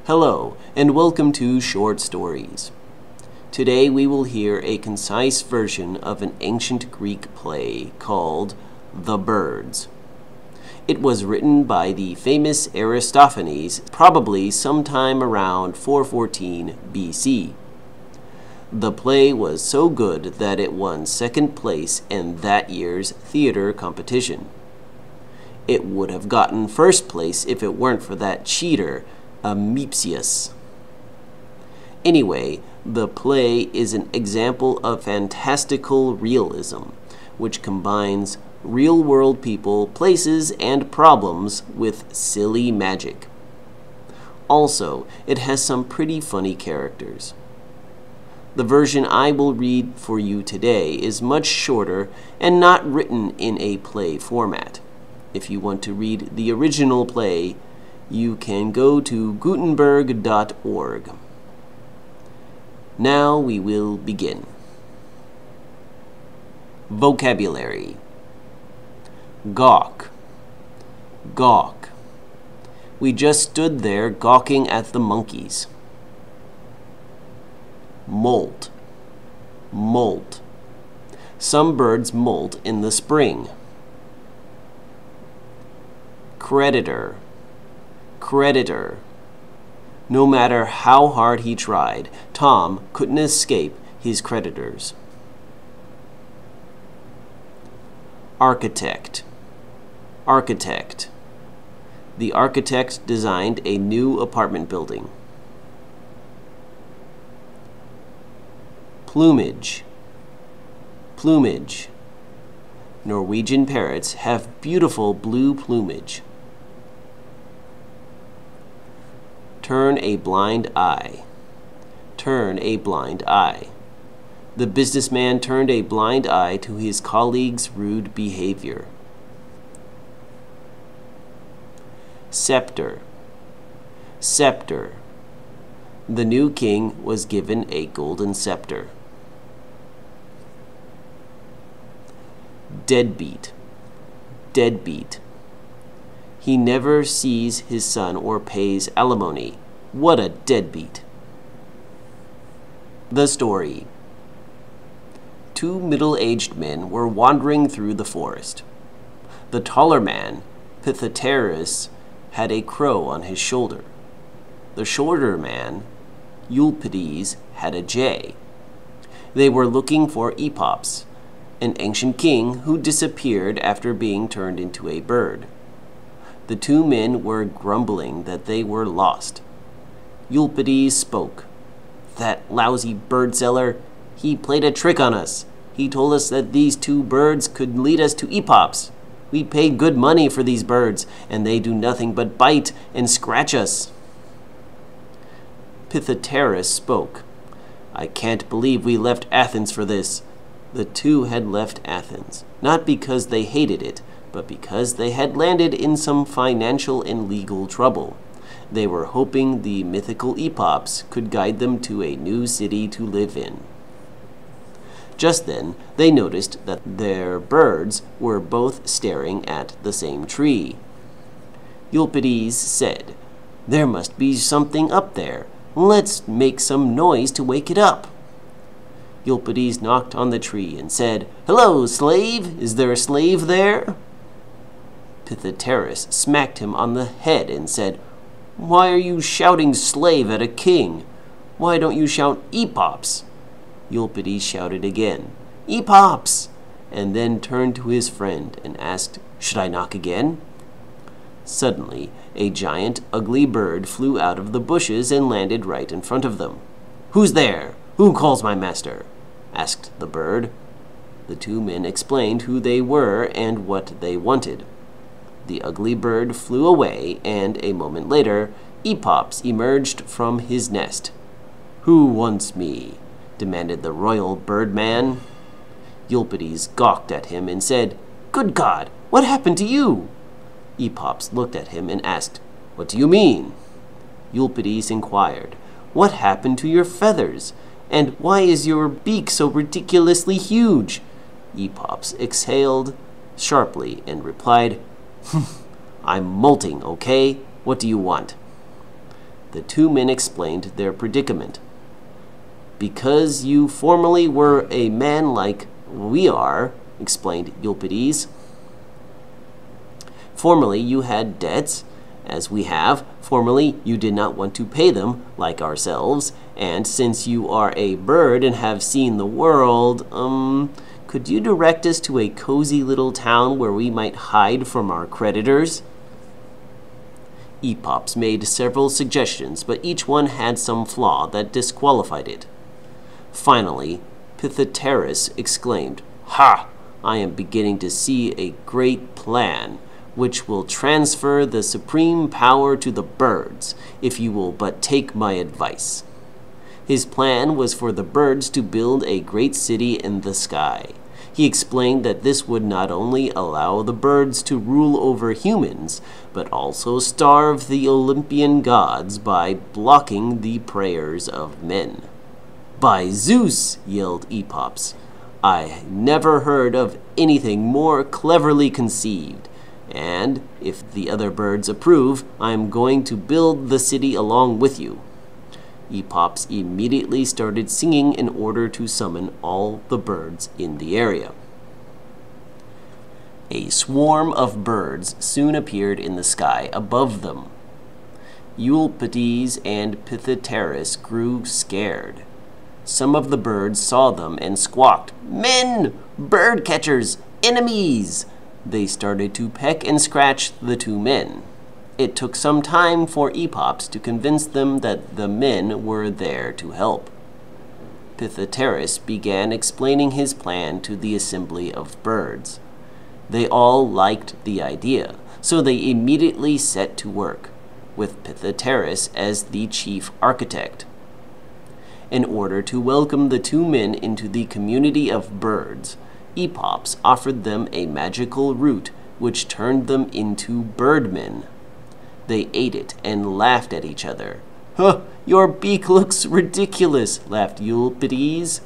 Hello, and welcome to Short Stories. Today we will hear a concise version of an ancient Greek play called The Birds. It was written by the famous Aristophanes, probably sometime around 414 BC. The play was so good that it won second place in that year's theater competition. It would have gotten first place if it weren't for that cheater, Mepsius. Anyway, the play is an example of fantastical realism, which combines real-world people, places, and problems with silly magic. Also, it has some pretty funny characters. The version I will read for you today is much shorter and not written in a play format. If you want to read the original play, you can go to Gutenberg.org. Now we will begin. Vocabulary. Gawk. Gawk. We just stood there gawking at the monkeys. Molt. Molt. Some birds molt in the spring. Creditor. Creditor. No matter how hard he tried, Tom couldn't escape his creditors. Architect. Architect. The architect designed a new apartment building. Plumage. Plumage. Norwegian parrots have beautiful blue plumage. Turn a blind eye. Turn a blind eye. The businessman turned a blind eye to his colleagues' rude behavior. Scepter. Scepter. The new king was given a golden scepter. Deadbeat. Deadbeat. He never sees his son or pays alimony. What a deadbeat. The story. Two middle-aged men were wandering through the forest. The taller man, Pythagoras, had a crow on his shoulder. The shorter man, Euripides, had a jay. They were looking for Epops, an ancient king who disappeared after being turned into a bird. The two men were grumbling that they were lost. Euripides spoke. That lousy bird seller, he played a trick on us. He told us that these two birds could lead us to Epops. We paid good money for these birds, and they do nothing but bite and scratch us. Pythagoras spoke. I can't believe we left Athens for this. The two had left Athens, not because they hated it, but because they had landed in some financial and legal trouble. They were hoping the mythical Epops could guide them to a new city to live in. Just then, they noticed that their birds were both staring at the same tree. Euripides said, "There must be something up there. Let's make some noise to wake it up." Euripides knocked on the tree and said, "Hello, slave! Is there a slave there?" Pythagoras smacked him on the head and said, "Why are you shouting slave at a king? Why don't you shout Epops?" Euripides shouted again, "Epops!" and then turned to his friend and asked, "Should I knock again?" Suddenly, a giant, ugly bird flew out of the bushes and landed right in front of them. "Who's there? Who calls my master?" asked the bird. The two men explained who they were and what they wanted. The ugly bird flew away, and a moment later, Epops emerged from his nest. "Who wants me?" demanded the royal birdman. Euripides gawked at him and said, "Good God, what happened to you?" Epops looked at him and asked, "What do you mean?" Euripides inquired, "What happened to your feathers? And why is your beak so ridiculously huge?" Epops exhaled sharply and replied, "I'm molting, okay? What do you want?" The two men explained their predicament. "Because you formerly were a man like we are," explained Euripides. "Formerly you had debts, as we have. Formerly you did not want to pay them, like ourselves. And since you are a bird and have seen the world, could you direct us to a cozy little town where we might hide from our creditors?" Epops made several suggestions, but each one had some flaw that disqualified it. Finally, Pythagoras exclaimed, "Ha! I am beginning to see a great plan, which will transfer the supreme power to the birds, if you will but take my advice." His plan was for the birds to build a great city in the sky. He explained that this would not only allow the birds to rule over humans, but also starve the Olympian gods by blocking the prayers of men. "By Zeus!" yelled Epops. "I never heard of anything more cleverly conceived. And if the other birds approve, I am going to build the city along with you." Epops immediately started singing in order to summon all the birds in the area. A swarm of birds soon appeared in the sky above them. Euripides and Pythagoras grew scared. Some of the birds saw them and squawked, "Men! Bird catchers! Enemies!" They started to peck and scratch the two men. It took some time for Epops to convince them that the men were there to help. Pythagoras began explaining his plan to the assembly of birds. They all liked the idea, so they immediately set to work, with Pythagoras as the chief architect. In order to welcome the two men into the community of birds, Epops offered them a magical root which turned them into birdmen. They ate it and laughed at each other. "Huh, your beak looks ridiculous," laughed Euripides.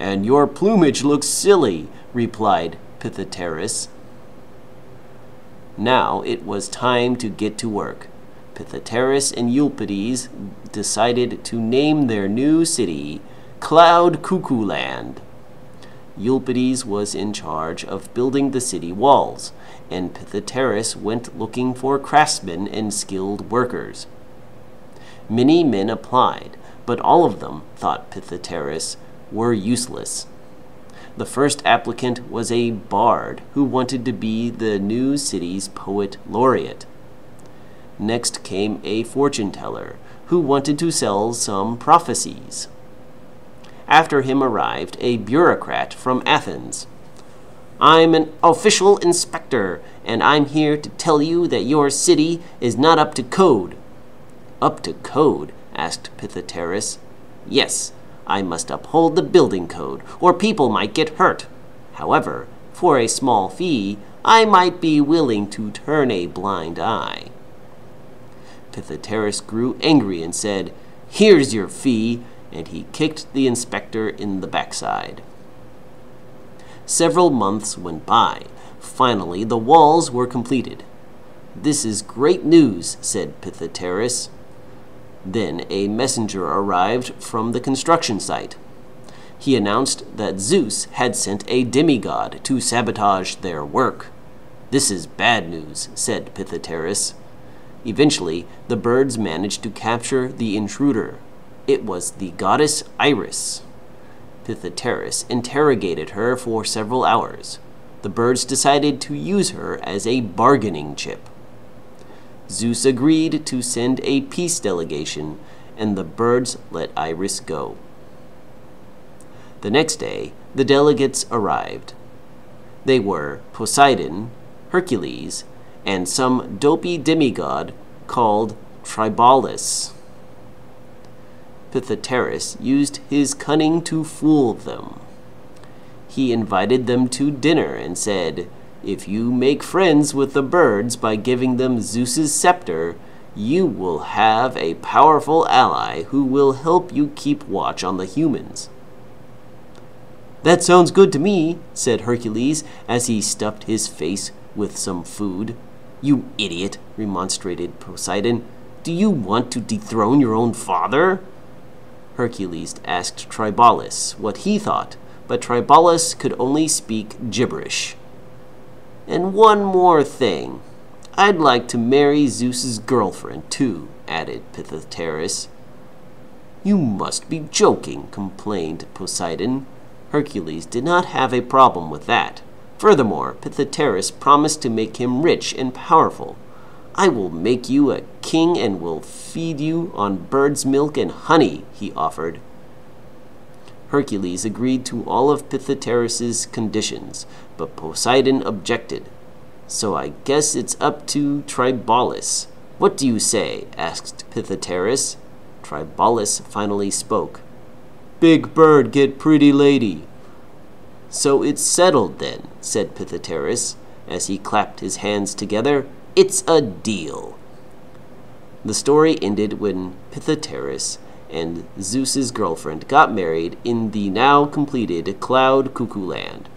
"And your plumage looks silly," replied Pythagoras. Now it was time to get to work. Pythagoras and Euripides decided to name their new city Cloud Cuckoo Land. Euripides was in charge of building the city walls, and Pythagoras went looking for craftsmen and skilled workers. Many men applied, but all of them, thought Pythagoras, were useless. The first applicant was a bard who wanted to be the new city's poet laureate. Next came a fortune teller who wanted to sell some prophecies. After him arrived a bureaucrat from Athens. "I'm an official inspector, and I'm here to tell you that your city is not up to code." "Up to code?" asked Pythagoras. "Yes, I must uphold the building code, or people might get hurt. However, for a small fee, I might be willing to turn a blind eye." Pythagoras grew angry and said, "Here's your fee," and he kicked the inspector in the backside. Several months went by. Finally, the walls were completed. "This is great news," said Pythagoras. Then a messenger arrived from the construction site. He announced that Zeus had sent a demigod to sabotage their work. "This is bad news," said Pythagoras. Eventually, the birds managed to capture the intruder. It was the goddess Iris. Pythagoras interrogated her for several hours. The birds decided to use her as a bargaining chip. Zeus agreed to send a peace delegation, and the birds let Iris go. The next day, the delegates arrived. They were Poseidon, Hercules, and some dopey demigod called Tribalus. Pythagoras used his cunning to fool them. He invited them to dinner and said, "If you make friends with the birds by giving them Zeus's scepter, you will have a powerful ally who will help you keep watch on the humans." "That sounds good to me," said Hercules as he stuffed his face with some food. "You idiot," remonstrated Poseidon. Do you want to dethrone your own father? Hercules asked Tribalus what he thought, but Tribalus could only speak gibberish. And one more thing. I'd like to marry Zeus's girlfriend, too, added Pythagoras. You must be joking, complained Poseidon. Hercules did not have a problem with that. Furthermore, Pythagoras promised to make him rich and powerful. I will make you a king and will feed you on bird's milk and honey, he offered. Hercules agreed to all of Pythagoras' conditions, but Poseidon objected. So I guess it's up to Tribalus. What do you say? Asked Pythagoras. Tribalus finally spoke. Big bird get pretty lady. So it's settled then, said Pythagoras, as he clapped his hands together. It's a deal. The story ended when Pythagoras and Zeus's girlfriend got married in the now completed Cloud Cuckoo Land.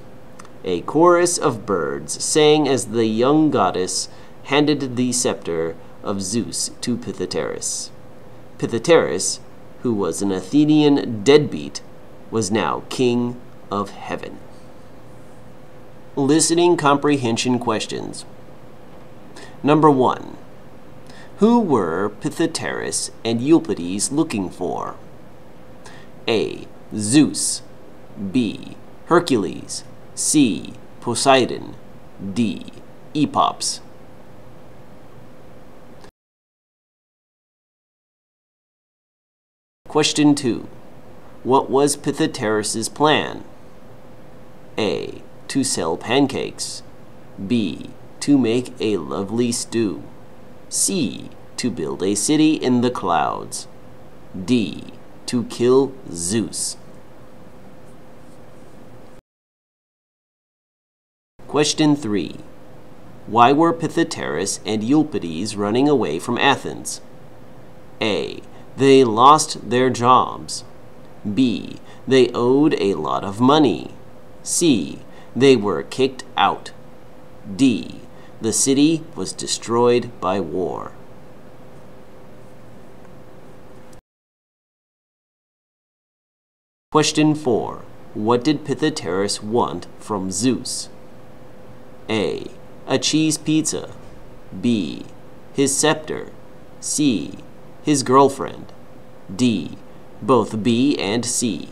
A chorus of birds sang as the young goddess handed the scepter of Zeus to Pythagoras. Pythagoras, who was an Athenian deadbeat, was now king of heaven. Listening comprehension questions. Number 1. Who were Pythagoras and Eupides looking for? A. Zeus. B. Hercules. C. Poseidon. D. Epops. Question 2. What was Pythagoras' plan? A. To sell pancakes. B. To make a lovely stew. C. To build a city in the clouds. D. To kill Zeus. Question 3. Why were Pythagoras and Eupides running away from Athens? A. They lost their jobs. B. They owed a lot of money. C. They were kicked out. D. The city was destroyed by war. Question 4. What did Pythagoras want from Zeus? A. A cheese pizza. B. His scepter. C. His girlfriend. D. Both B and C.